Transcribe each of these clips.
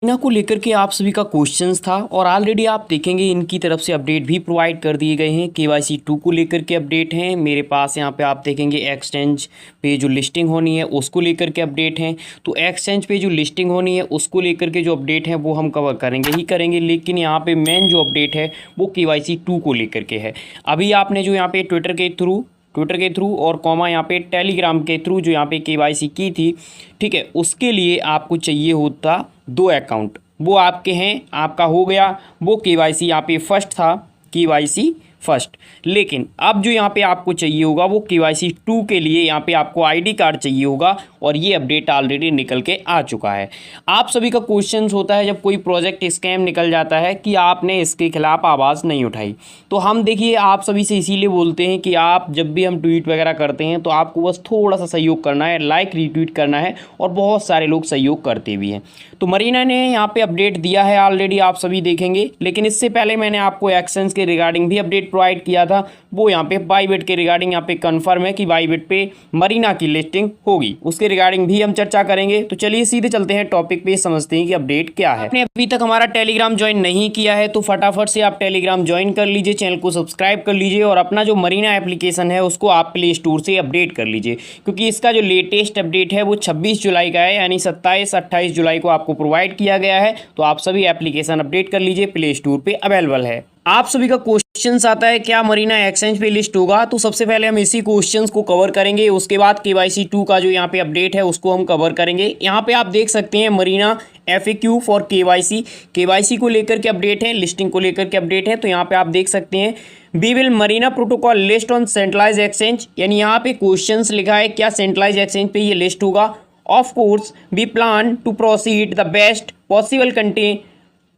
मरीना को लेकर के आप सभी का क्वेश्चंस था और ऑलरेडी आप देखेंगे इनकी तरफ से अपडेट भी प्रोवाइड कर दिए गए हैं। केवाईसी 2 को लेकर के अपडेट हैं मेरे पास। यहाँ पे आप देखेंगे एक्सचेंज पे जो लिस्टिंग होनी है उसको लेकर के अपडेट हैं। तो एक्सचेंज पे जो लिस्टिंग होनी है उसको लेकर के जो अपडेट है वो हम कवर करेंगे ही करेंगे, लेकिन यहाँ पे मेन जो अपडेट है वो केवाईसी 2 को लेकर के है। अभी आपने जो यहाँ पे ट्विटर के थ्रू और कॉमा यहाँ पे टेलीग्राम के थ्रू जो यहाँ पे केवाईसी की थी, ठीक है, उसके लिए आपको चाहिए होता 2 अकाउंट। वो आपके हैं, आपका हो गया। वो केवाईसी यहाँ पे फर्स्ट था, केवाईसी फर्स्ट। लेकिन अब जो यहाँ पे आपको चाहिए होगा वो केवाईसी 2 के लिए यहाँ पे आपको आईडी कार्ड चाहिए होगा और ये अपडेट ऑलरेडी निकल के आ चुका है। आप सभी का क्वेश्चन होता है जब कोई प्रोजेक्ट स्कैम निकल जाता है कि आपने इसके खिलाफ आवाज़ नहीं उठाई। तो हम देखिए आप सभी से इसीलिए बोलते हैं कि आप जब भी हम ट्वीट वगैरह करते हैं तो आपको बस थोड़ा सा सहयोग करना है, लाइक रीट्वीट करना है, और बहुत सारे लोग सहयोग करते भी हैं। तो मरीना ने यहाँ पे अपडेट दिया है ऑलरेडी, आप सभी देखेंगे। लेकिन इससे पहले मैंने आपको एक्सचेंज के रिगार्डिंग भी अपडेट प्रोवाइड किया था। वो यहाँ पे बाईबिट के रिगार्डिंग यहाँ पे कंफर्म है कि बाईबिट पे मरीना की लिस्टिंग होगी, उसके रिगार्डिंग भी हम चर्चा करेंगे। तो चलिए सीधे चलते हैं टॉपिक पे, समझते हैं कि अपडेट क्या है। आपने अभी तक हमारा टेलीग्राम ज्वाइन नहीं किया है तो फटाफट से आप टेलीग्राम ज्वाइन कर लीजिए, चैनल को सब्सक्राइब कर लीजिए और अपना जो मरीना एप्लीकेशन है उसको आप प्ले स्टोर से अपडेट कर लीजिए, क्योंकि इसका जो लेटेस्ट अपडेट है वो 26 जुलाई का है, यानी 27-28 जुलाई को आपको प्रोवाइड किया गया है। तो आप सभी एप्लीकेशन अपडेट कर लीजिए, प्ले स्टोर पे अवेलेबल है। आप सभी का क्वेश्चंस आता है क्या मरीना एक्सचेंज पे लिस्ट होगा, तो सबसे पहले हम इसी क्वेश्चंस को कवर करेंगे। उसके बाद केवाईसी 2 का जो यहाँ पे अपडेट है उसको हम कवर करेंगे। यहाँ पे आप देख सकते हैं मरीना FAQ फॉर केवाईसी को लेकर के अपडेट है, लिस्टिंग को लेकर के अपडेट है। तो यहाँ पे आप देख सकते हैं we will Marina protocol list on centralize exchange, यानी यहाँ पे क्वेश्चंस लिखा है क्या सेंट्रलाइज एक्सचेंज पे ये लिस्ट होगा। Of course we plan to proceed the best possible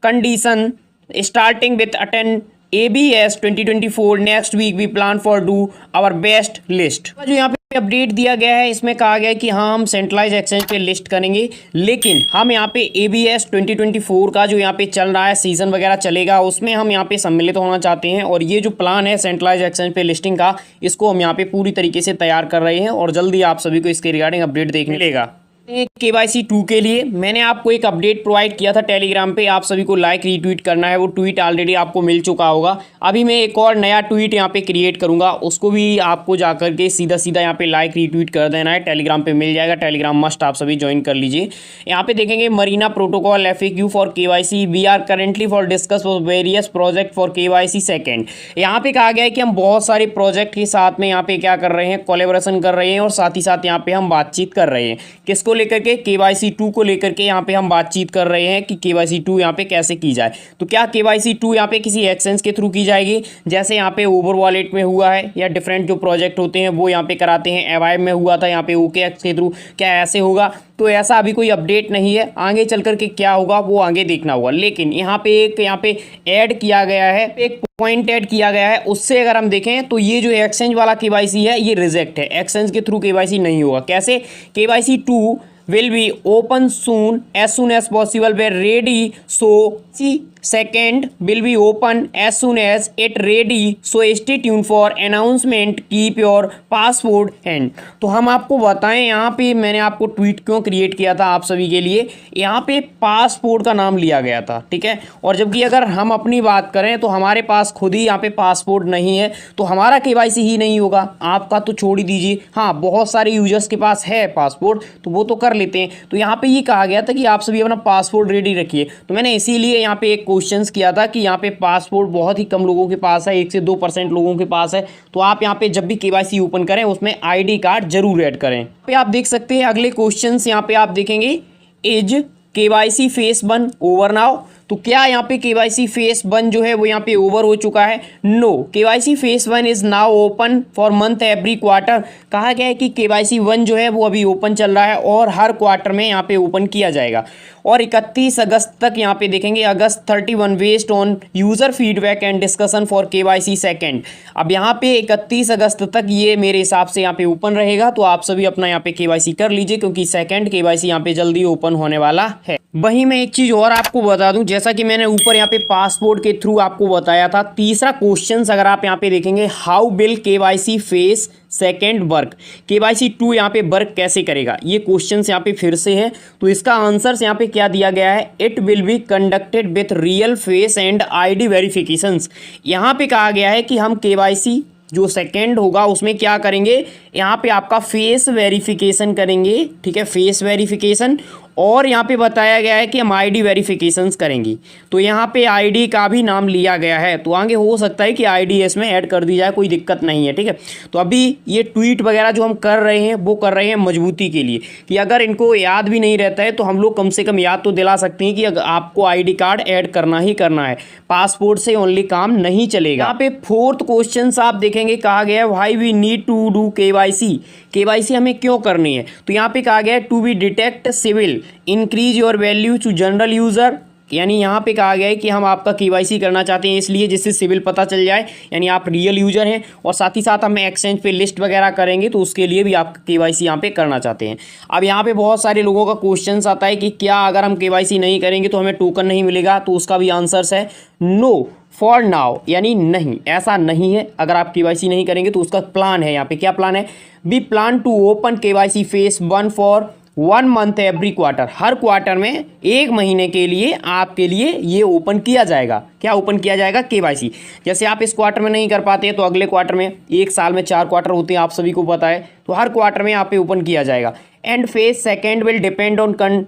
condition starting with attend ABS 2024 next week we plan for do our best list। जो यहाँ पे अपडेट दिया गया है इसमें कहा गया है कि हाँ हम सेंट्रलाइज एक्सचेंज पे लिस्ट करेंगे, लेकिन हम यहाँ पे ABS 2024 का जो यहाँ पे चल रहा है सीजन वगैरह चलेगा उसमें हम यहाँ पे सम्मिलित होना चाहते हैं। और ये जो प्लान है सेंट्रलाइज एक्सचेंज पे लिस्टिंग का, इसको हम यहाँ पे पूरी तरीके से तैयार कर रहे हैं और जल्दी आप सभी को इसके रिगार्डिंग अपडेट देखने मिलेगा। केवाईसी 2 के लिए मैंने आपको एक अपडेट प्रोवाइड किया था टेलीग्राम पे, आप सभी को लाइक रीट्वीट करना है। वो ट्वीट ऑलरेडी आपको मिल चुका होगा। अभी मैं एक और नया ट्वीट यहाँ पे क्रिएट करूँगा, उसको भी आपको जाकर के सीधा यहाँ पे लाइक रीट्वीट कर देना है। टेलीग्राम पे मिल जाएगा, टेलीग्राम मस्ट आप सभी ज्वाइन कर लीजिए। यहाँ पे देखेंगे Marina protocol FAQ for KYC we are currently for discuss for various project for KYC second. यहाँ पे कहा गया है कि हम बहुत सारे प्रोजेक्ट के साथ में यहाँ पे क्या कर रहे हैं, कोलैबोरेशन कर रहे हैं और साथ ही साथ यहाँ पे हम बातचीत कर रहे हैं। किसको लेकर के, केवाईसी 2 को लेकर के यहाँ पे हम बातचीत कर रहे हैं कि केवाईसी 2 यहाँ पे कैसे की जाए। तो क्या केवाईसी 2 यहाँ पे किसी एक्सचेंज के थ्रू की जाएगी, जैसे यहाँ पे ओवर वॉलेट में हुआ है, या डिफरेंट जो प्रोजेक्ट होते हैं वो यहाँ पे कराते हैं, एवाइब में हुआ था यहाँ पे OKX के थ्रू, क्या ऐसे होगा? तो ऐसा अभी कोई अपडेट नहीं है, आगे चल करके क्या होगा वो आगे देखना होगा। लेकिन यहाँ पे ऐड किया गया है, एक पॉइंट ऐड किया गया है, उससे अगर हम देखें तो ये जो एक्सचेंज वाला केवाईसी है ये रिजेक्ट है, एक्सचेंज के थ्रू केवाईसी नहीं होगा। कैसे? KYC 2 will be open as soon as possible where ready, so second will be open as soon as it ready, so stay tuned for announcement, keep your passport hand। तो हम आपको बताएं यहाँ पे मैंने आपको ट्वीट क्यों क्रिएट किया था आप सभी के लिए, यहाँ पे पासपोर्ट का नाम लिया गया था, ठीक है। और जबकि अगर हम अपनी बात करें तो हमारे पास खुद ही यहाँ पे पासपोर्ट नहीं है, तो हमारा केवाईसी ही नहीं होगा। आपका तो छोड़ ही दीजिए, हाँ बहुत सारे यूजर्स के पास है पासपोर्ट तो वो तो कर लेते हैं। तो यहाँ पे ये कहा गया था कि आप सभी अपना पासपोर्ट रेडी रखिए, तो मैंने इसीलिए यहाँ पे एक क्वेश्चंस किया था कि यहाँ पे पासपोर्ट बहुत ही कम लोगों के पास है, 1 से 2% लोगों के पास है। तो आप यहाँ पे जब भी केवाईसी ओपन करें उसमें आईडी कार्ड जरूर ऐड करें। पे आप देख सकते हैं अगले क्वेश्चंस यहाँ पे आप देखेंगे, is KYC face 1 over now. तो क्या यहाँ पे केवाईसी फेस 1 जो है वो यहाँ पे ओवर हो चुका है? No, KYC face 1 is now open for month every quarter. कहा गया है कि केवाईसी 1 जो है वो अभी ओपन चल रहा है और हर क्वार्टर में यहाँ पे ओपन किया जाएगा। और 31 अगस्त तक यहाँ पे देखेंगे, August 31 west on user feedback and discussion for KYC second. अब यहाँ पे 31 अगस्त तक ये मेरे हिसाब से यहाँ पे ओपन रहेगा। तो आप सभी अपना यहाँ पे केवाईसी कर लीजिए, क्योंकि सेकेंड केवाईसी यहाँ पे जल्दी ओपन होने वाला है। वहीं मैं एक चीज़ और आपको बता दूं, जैसा कि मैंने ऊपर यहाँ पे पासपोर्ट के थ्रू आपको बताया था, तीसरा क्वेश्चन अगर आप यहाँ पे देखेंगे, how will KYC face second work, KYC 2 यहाँ पे वर्क कैसे करेगा, ये क्वेश्चन यहाँ पे फिर से है। तो इसका आंसर यहाँ पे क्या दिया गया है, it will be conducted with real face and ID verifications. यहाँ पे कहा गया है कि हम केवाईसी जो सेकेंड होगा उसमें क्या करेंगे, यहाँ पे आपका फेस वेरिफिकेशन करेंगे, ठीक है, फेस वेरिफिकेशन, और यहाँ पे बताया गया है कि हम आईडी वेरिफिकेशंस करेंगे। तो यहाँ पे आईडी का भी नाम लिया गया है, तो आगे हो सकता है कि आईडी इसमें ऐड कर दी जाए, कोई दिक्कत नहीं है, ठीक है। तो अभी ये ट्वीट वगैरह जो हम कर रहे हैं वो कर रहे हैं मजबूती के लिए, कि अगर इनको याद भी नहीं रहता है तो हम लोग कम से कम याद तो दिला सकते हैं कि अगर आपको आईडी कार्ड ऐड करना ही करना है, पासपोर्ट से ओनली काम नहीं चलेगा। यहाँ पे फोर्थ क्वेश्चन आप देखेंगे, कहा गया है why we need to do KYC, KYC हमें क्यों करनी है। तो यहाँ पे कहा गया है to be detect civil increase your value to general user, यानी यहाँ पे कहा गया है कि हम आपका केवाईसी करना चाहते हैं इसलिए जिससे सिविल पता चल जाए, यानी आप रियल यूजर हैं, और साथ ही साथ हम एक्सचेंज पे लिस्ट वगैरह करेंगे तो उसके लिए भी आप केवाईसी यहाँ पे करना चाहते हैं। अब यहाँ पे बहुत सारे लोगों का क्वेश्चन आता है कि क्या अगर हम केवाईसी नहीं करेंगे तो हमें टोकन नहीं मिलेगा, तो उसका भी आंसर है नो फॉर नाउ, यानी नहीं, ऐसा नहीं है। अगर आप केवाईसी नहीं करेंगे तो उसका प्लान है, यहाँ पे क्या प्लान है, we plan to open KYC face 1 for 1 month every quarter, हर क्वार्टर में 1 महीने के लिए आपके लिए ये ओपन किया जाएगा। क्या ओपन किया जाएगा, केवाईसी। जैसे आप इस क्वार्टर में नहीं कर पाते हैं तो अगले क्वार्टर में, एक साल में 4 क्वार्टर होते हैं, आप सभी को पता है, तो हर क्वार्टर में यहाँ पे ओपन किया जाएगा। And phase second will depend on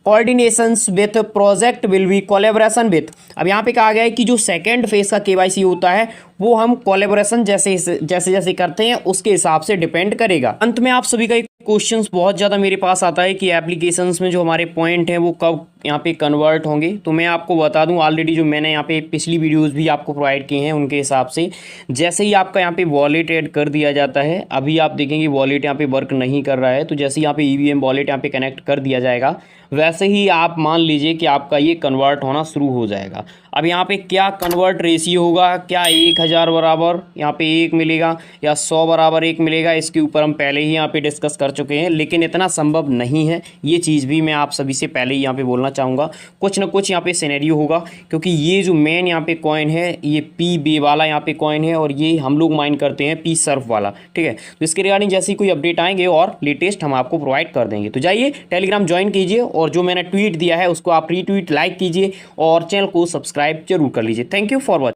coordinations with project will be collaboration with. अब यहाँ पे कहा गया है कि जो सेकेंड फेज का केवाईसी होता है वो हम कोलेबोरेशन जैसे जैसे करते हैं उसके हिसाब से डिपेंड करेगा। अंत में आप सभी का एक क्वेश्चंस बहुत ज़्यादा मेरे पास आता है कि एप्लीकेशंस में जो हमारे पॉइंट हैं वो कब यहाँ पे कन्वर्ट होंगे। तो मैं आपको बता दूं, ऑलरेडी जो मैंने यहाँ पे पिछली वीडियोस भी आपको प्रोवाइड की हैं उनके हिसाब से जैसे ही आपका यहाँ पे वॉलेट ऐड कर दिया जाता है, अभी आप देखेंगे वॉलेट यहाँ पे वर्क नहीं कर रहा है, तो जैसे ही यहाँ पे ईवीएम वॉलेट यहाँ पे कनेक्ट कर दिया जाएगा वैसे ही आप मान लीजिए कि आपका ये कन्वर्ट होना शुरू हो जाएगा। अब यहाँ पे क्या कन्वर्ट रेशियो होगा, क्या 1000 बराबर यहाँ पे 1 मिलेगा या 100 बराबर 1 मिलेगा, इसके ऊपर हम पहले ही यहाँ पे डिस्कस कर चुके हैं, लेकिन इतना संभव नहीं है। ये चीज़ भी मैं आप सभी से पहले ही यहाँ पे बोलना चाहूँगा, कुछ ना कुछ यहाँ पे सिनेरियो होगा, क्योंकि ये जो मेन यहाँ पे कॉइन है ये पी बे वाला यहाँ पे कॉइन है और ये हम लोग माइन करते हैं पी सर्फ वाला, ठीक है। तो इसके रिगार्डिंग जैसे ही कोई अपडेट आएंगे और लेटेस्ट हम आपको प्रोवाइड कर देंगे। तो जाइए टेलीग्राम ज्वाइन कीजिए और जो मैंने ट्वीट दिया है उसको आप रीट्वीट लाइक कीजिए और चैनल को सब्सक्राइब जरूर कर लीजिए। Thank you for watching.